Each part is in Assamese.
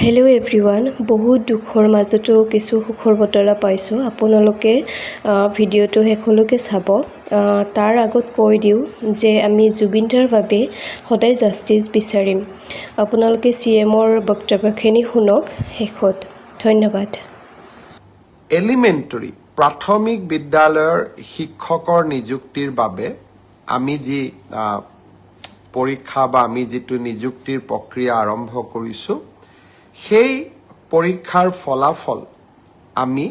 হেল্ল' এভৰিৱান, বহুত দুখৰ মাজতো কিছু সুখৰ বতৰা পাইছোঁ। আপোনালোকে ভিডিঅ'টো শেষলৈকে চাব। তাৰ আগত কৈ দিওঁ যে আমি জুবিনদাৰ বাবে সদায় জাষ্টিচ বিচাৰিম। আপোনালোকে CMৰ বক্তব্যখিনি শুনক শেষত। ধন্যবাদ। এলিমেণ্টাৰী প্ৰাথমিক বিদ্যালয়ৰ শিক্ষকৰ নিযুক্তিৰ বাবে আমি যি পৰীক্ষা বা আমি যিটো নিযুক্তিৰ প্ৰক্ৰিয়া আৰম্ভ কৰিছোঁ, সেই পৰীক্ষাৰ ফলাফল আমি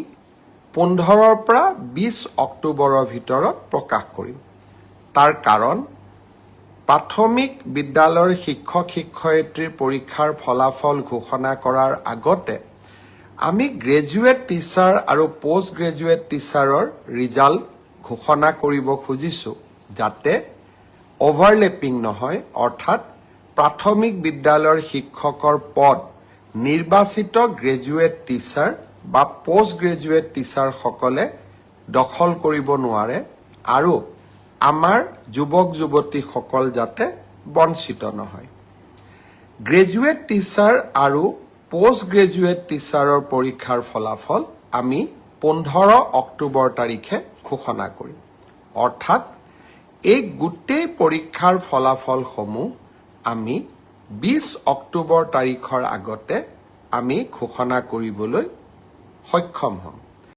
15ৰ পৰা 20 অক্টোবৰৰ ভিতৰত প্ৰকাশ কৰিম। তাৰ কাৰণ প্ৰাথমিক বিদ্যালয়ৰ শিক্ষক শিক্ষয়িত্ৰীৰ পৰীক্ষাৰ ফলাফল ঘোষণা কৰাৰ আগতে আমি গ্ৰেজুৱেট টিচাৰ আৰু পোষ্ট গ্ৰেজুৱেট টিচাৰৰ ৰিজাল্ট ঘোষণা কৰিব খুজিছোঁ, যাতে অভাৰলেপিং নহয়, অৰ্থাৎ প্ৰাথমিক বিদ্যালয়ৰ শিক্ষকৰ পদ নিৰ্বাচিত গ্ৰেজুৱেট টিচাৰ বা পোষ্ট গ্ৰেজুৱেট টিচাৰসকলে দখল কৰিব নোৱাৰে আৰু আমাৰ যুৱক যুৱতীসকল যাতে বঞ্চিত নহয়। গ্ৰেজুৱেট টিচাৰ আৰু পোষ্ট গ্ৰেজুৱেট টিচাৰৰ পৰীক্ষাৰ ফলাফল আমি 15 অক্টোবৰ তাৰিখে ঘোষণা কৰিম। অৰ্থাৎ এই গোটেই পৰীক্ষাৰ ফলাফলসমূহ আমি 20 অক্টোবৰ তাৰিখৰ আগতে আমি ঘোষণা কৰিবলৈ সক্ষম হ'ম।